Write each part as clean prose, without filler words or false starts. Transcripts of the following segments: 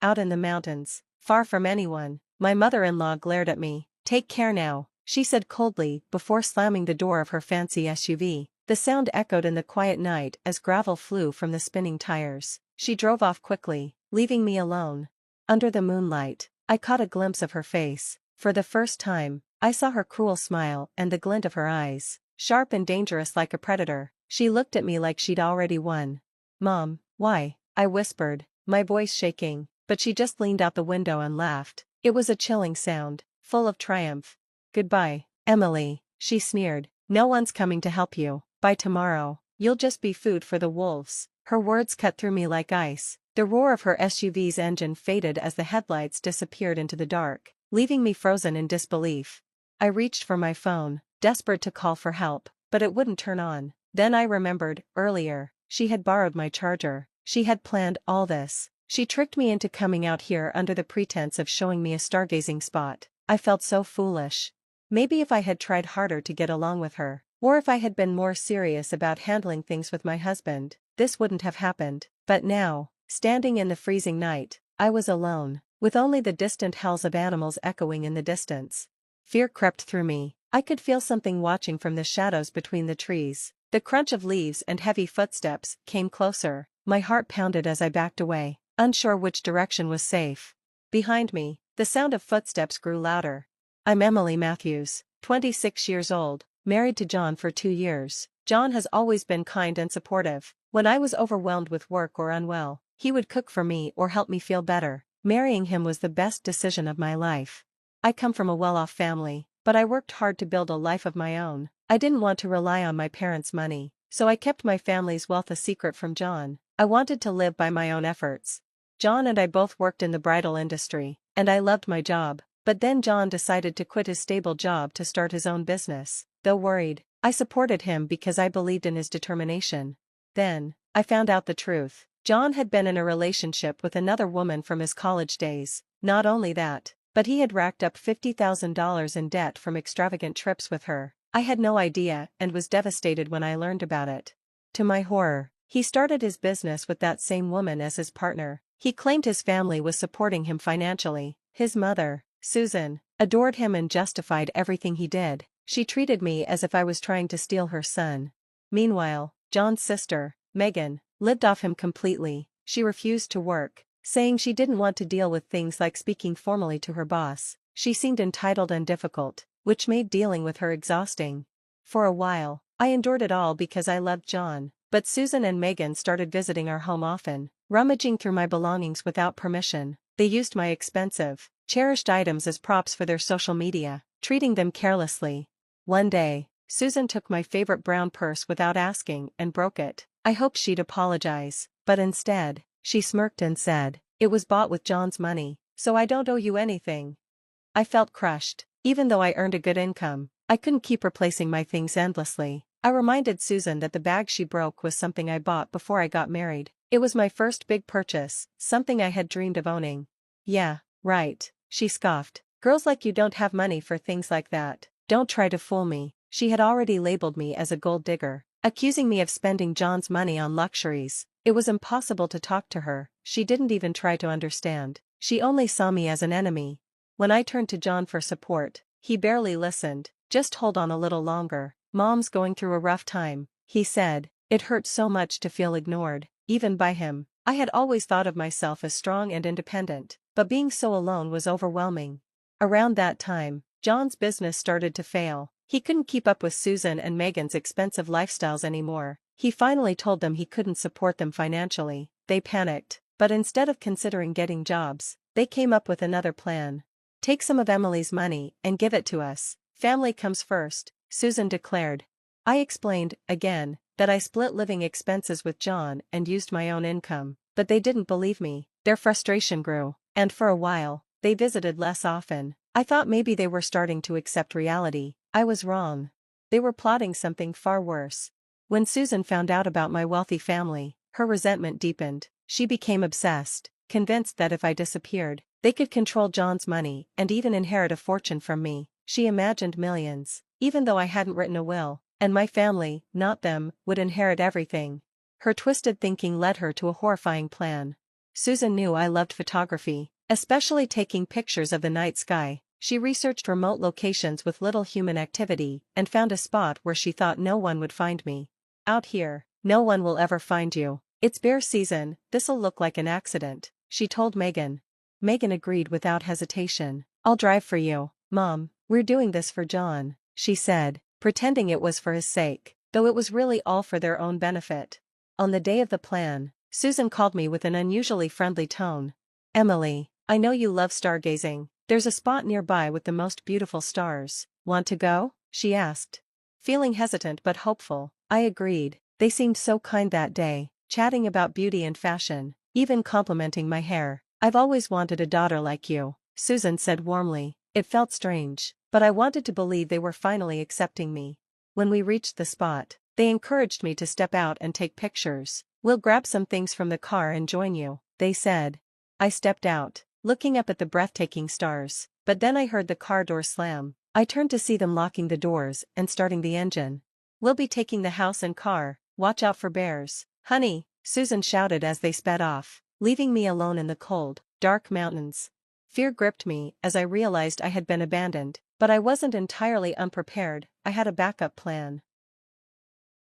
out in the mountains, far from anyone. My mother-in-law glared at me. "Take care now," she said coldly before slamming the door of her fancy SUV. The sound echoed in the quiet night as gravel flew from the spinning tires. She drove off quickly, leaving me alone. Under the moonlight, I caught a glimpse of her face. For the first time, I saw her cruel smile and the glint of her eyes, sharp and dangerous like a predator. She looked at me like she'd already won. "Mom, why?" I whispered, my voice shaking, but she just leaned out the window and laughed. It was a chilling sound, full of triumph. "Goodbye, Emily," she sneered. "No one's coming to help you. By tomorrow, you'll just be food for the wolves." Her words cut through me like ice. The roar of her SUV's engine faded as the headlights disappeared into the dark, leaving me frozen in disbelief. I reached for my phone, desperate to call for help, but it wouldn't turn on. Then I remembered, earlier, she had borrowed my charger. She had planned all this. She tricked me into coming out here under the pretense of showing me a stargazing spot. I felt so foolish. Maybe if I had tried harder to get along with her, or if I had been more serious about handling things with my husband, this wouldn't have happened. But now, standing in the freezing night, I was alone, with only the distant howls of animals echoing in the distance. Fear crept through me. I could feel something watching from the shadows between the trees. The crunch of leaves and heavy footsteps came closer. My heart pounded as I backed away, unsure which direction was safe. Behind me, the sound of footsteps grew louder. "I'm Emily Matthews, 26 years old, married to John for 2 years. John has always been kind and supportive. When I was overwhelmed with work or unwell, he would cook for me or help me feel better. Marrying him was the best decision of my life. I come from a well-off family, but I worked hard to build a life of my own. I didn't want to rely on my parents' money, so I kept my family's wealth a secret from John. I wanted to live by my own efforts. John and I both worked in the bridal industry, and I loved my job. But then John decided to quit his stable job to start his own business. Though worried, I supported him because I believed in his determination. Then, I found out the truth. John had been in a relationship with another woman from his college days. Not only that, but he had racked up $50,000 in debt from extravagant trips with her. I had no idea and was devastated when I learned about it. To my horror, he started his business with that same woman as his partner. He claimed his family was supporting him financially. His mother, Susan, adored him and justified everything he did. She treated me as if I was trying to steal her son. Meanwhile, John's sister, Megan, lived off him completely. She refused to work, saying she didn't want to deal with things like speaking formally to her boss. She seemed entitled and difficult, which made dealing with her exhausting. For a while, I endured it all because I loved John, but Susan and Megan started visiting our home often, rummaging through my belongings without permission. They used my expensive, cherished items as props for their social media, treating them carelessly. One day, Susan took my favorite brown purse without asking and broke it. I hoped she'd apologize, but instead, she smirked and said, "It was bought with John's money, so I don't owe you anything." I felt crushed. Even though I earned a good income, I couldn't keep replacing my things endlessly. I reminded Susan that the bag she broke was something I bought before I got married. It was my first big purchase, something I had dreamed of owning. "Yeah, right," she scoffed. "Girls like you don't have money for things like that. Don't try to fool me." She had already labeled me as a gold digger, accusing me of spending John's money on luxuries. It was impossible to talk to her. She didn't even try to understand. She only saw me as an enemy. When I turned to John for support, he barely listened. "Just hold on a little longer. Mom's going through a rough time," he said. It hurt so much to feel ignored, even by him. I had always thought of myself as strong and independent, but being so alone was overwhelming. Around that time, John's business started to fail. He couldn't keep up with Susan and Megan's expensive lifestyles anymore. He finally told them he couldn't support them financially. They panicked, but instead of considering getting jobs, they came up with another plan. "Take some of Emily's money and give it to us. Family comes first," Susan declared. I explained, again, that I split living expenses with John and used my own income, but they didn't believe me. Their frustration grew, and for a while, they visited less often. I thought maybe they were starting to accept reality. I was wrong. They were plotting something far worse. When Susan found out about my wealthy family, her resentment deepened. She became obsessed, convinced that if I disappeared, they could control John's money and even inherit a fortune from me. She imagined millions, even though I hadn't written a will, and my family, not them, would inherit everything. Her twisted thinking led her to a horrifying plan. Susan knew I loved photography, especially taking pictures of the night sky. She researched remote locations with little human activity and found a spot where she thought no one would find me. Out here, no one will ever find you. It's bear season, this'll look like an accident, she told Megan. Megan agreed without hesitation. I'll drive for you, Mom, we're doing this for John, she said, pretending it was for his sake, though it was really all for their own benefit. On the day of the plan, Susan called me with an unusually friendly tone. Emily, I know you love stargazing. There's a spot nearby with the most beautiful stars. Want to go? She asked. Feeling hesitant but hopeful, I agreed. They seemed so kind that day, chatting about beauty and fashion, even complimenting my hair. I've always wanted a daughter like you, Susan said warmly. It felt strange, but I wanted to believe they were finally accepting me. When we reached the spot, they encouraged me to step out and take pictures. We'll grab some things from the car and join you, they said. I stepped out, looking up at the breathtaking stars, but then I heard the car door slam. I turned to see them locking the doors and starting the engine. We'll be taking the house and car, watch out for bears. Honey, Susan shouted as they sped off, leaving me alone in the cold, dark mountains. Fear gripped me as I realized I had been abandoned, but I wasn't entirely unprepared. I had a backup plan.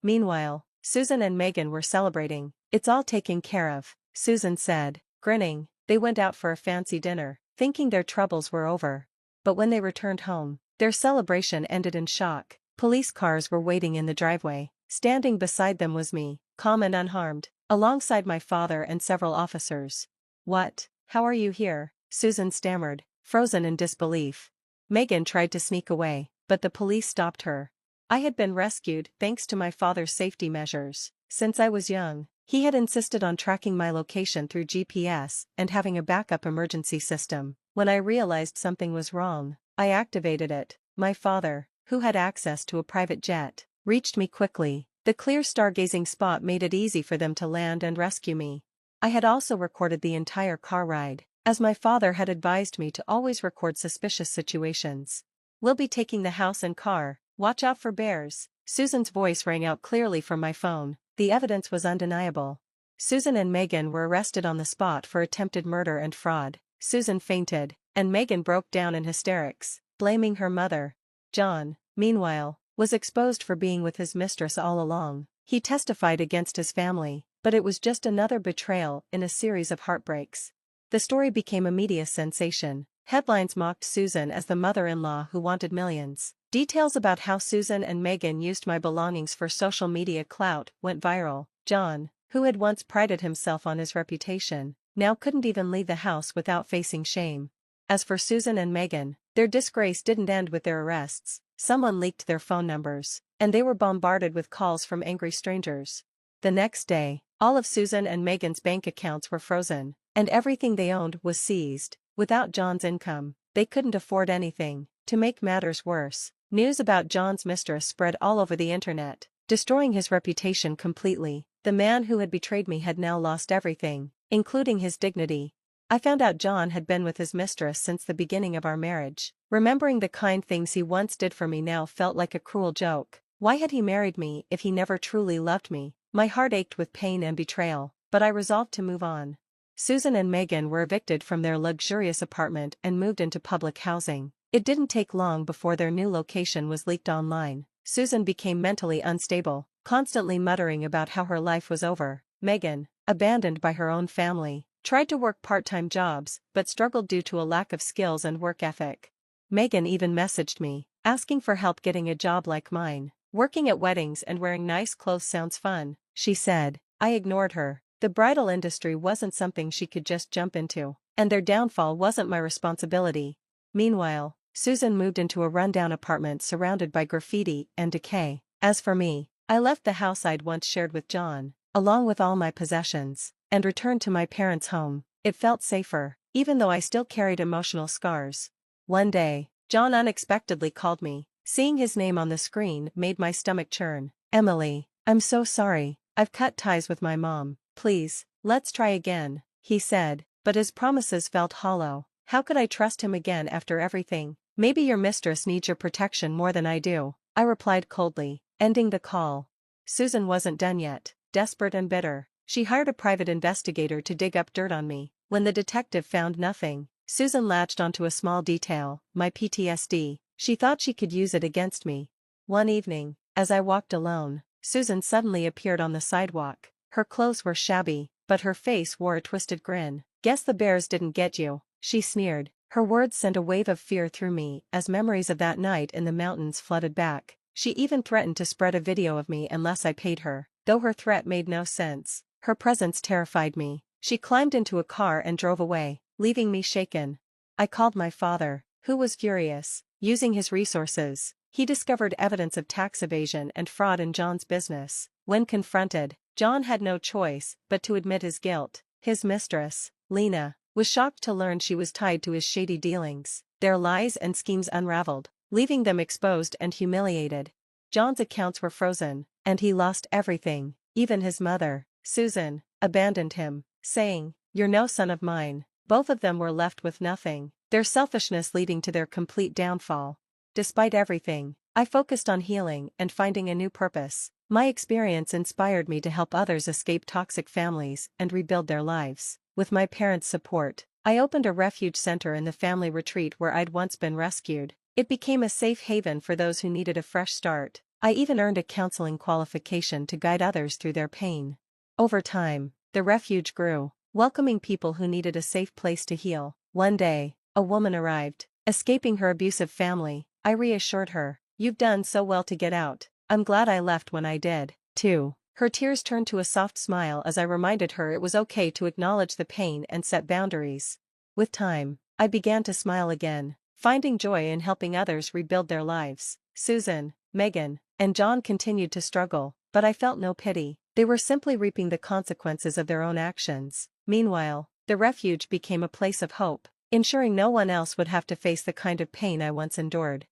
Meanwhile, Susan and Megan were celebrating. It's all taken care of, Susan said, grinning. They went out for a fancy dinner, thinking their troubles were over. But when they returned home, their celebration ended in shock. Police cars were waiting in the driveway. Standing beside them was me, calm and unharmed, alongside my father and several officers. What? How are you here? Susan stammered, frozen in disbelief. Megan tried to sneak away, but the police stopped her. I had been rescued thanks to my father's safety measures. Since I was young, he had insisted on tracking my location through GPS and having a backup emergency system. When I realized something was wrong, I activated it. My father, who had access to a private jet, reached me quickly. The clear stargazing spot made it easy for them to land and rescue me. I had also recorded the entire car ride, as my father had advised me to always record suspicious situations. We'll be taking the house and car, watch out for bears. Susan's voice rang out clearly from my phone. The evidence was undeniable. Susan and Megan were arrested on the spot for attempted murder and fraud. Susan fainted, and Megan broke down in hysterics, blaming her mother. John, meanwhile, was exposed for being with his mistress all along. He testified against his family, but it was just another betrayal in a series of heartbreaks. The story became a media sensation. Headlines mocked Susan as the mother-in-law who wanted millions. Details about how Susan and Megan used my belongings for social media clout went viral. John, who had once prided himself on his reputation, now couldn't even leave the house without facing shame. As for Susan and Megan, their disgrace didn't end with their arrests. Someone leaked their phone numbers, and they were bombarded with calls from angry strangers. The next day, all of Susan and Megan's bank accounts were frozen, and everything they owned was seized. Without John's income, they couldn't afford anything. To make matters worse, news about John's mistress spread all over the internet, destroying his reputation completely. The man who had betrayed me had now lost everything, including his dignity. I found out John had been with his mistress since the beginning of our marriage. Remembering the kind things he once did for me now felt like a cruel joke. Why had he married me if he never truly loved me? My heart ached with pain and betrayal, but I resolved to move on. Susan and Megan were evicted from their luxurious apartment and moved into public housing. It didn't take long before their new location was leaked online. Susan became mentally unstable, constantly muttering about how her life was over. Megan, abandoned by her own family, tried to work part-time jobs but struggled due to a lack of skills and work ethic. Megan even messaged me, asking for help getting a job like mine. Working at weddings and wearing nice clothes sounds fun, she said. I ignored her. The bridal industry wasn't something she could just jump into, and their downfall wasn't my responsibility. Meanwhile, Susan moved into a rundown apartment surrounded by graffiti and decay. As for me, I left the house I'd once shared with John, along with all my possessions, and returned to my parents' home. It felt safer, even though I still carried emotional scars. One day, John unexpectedly called me. Seeing his name on the screen made my stomach churn. Emily, I'm so sorry. I've cut ties with my mom. Please, let's try again, he said, but his promises felt hollow. How could I trust him again after everything? Maybe your mistress needs your protection more than I do, I replied coldly, ending the call. Susan wasn't done yet. Desperate and bitter, She hired a private investigator to dig up dirt on me. When the detective found nothing, Susan latched onto a small detail, my PTSD. She thought she could use it against me. One evening, as I walked alone, Susan suddenly appeared on the sidewalk. Her clothes were shabby, but her face wore a twisted grin. "Guess the bears didn't get you," she sneered. Her words sent a wave of fear through me as memories of that night in the mountains flooded back. She even threatened to spread a video of me unless I paid her. Though her threat made no sense, her presence terrified me. She climbed into a car and drove away, leaving me shaken. I called my father, who was furious. Using his resources, he discovered evidence of tax evasion and fraud in John's business. When confronted, John had no choice but to admit his guilt. His mistress, Lena, was shocked to learn she was tied to his shady dealings. Their lies and schemes unraveled, leaving them exposed and humiliated. John's accounts were frozen, and he lost everything. Even his mother, Susan, abandoned him, saying, "You're no son of mine." Both of them were left with nothing, their selfishness leading to their complete downfall. Despite everything, I focused on healing and finding a new purpose. My experience inspired me to help others escape toxic families and rebuild their lives. With my parents' support, I opened a refuge center in the family retreat where I'd once been rescued. It became a safe haven for those who needed a fresh start. I even earned a counseling qualification to guide others through their pain. Over time, the refuge grew, welcoming people who needed a safe place to heal. One day, a woman arrived, escaping her abusive family. I reassured her, "You've done so well to get out. I'm glad I left when I did, too." Her tears turned to a soft smile as I reminded her it was okay to acknowledge the pain and set boundaries. With time, I began to smile again, finding joy in helping others rebuild their lives. Susan, Megan, and John continued to struggle, but I felt no pity. They were simply reaping the consequences of their own actions. Meanwhile, the refuge became a place of hope, ensuring no one else would have to face the kind of pain I once endured.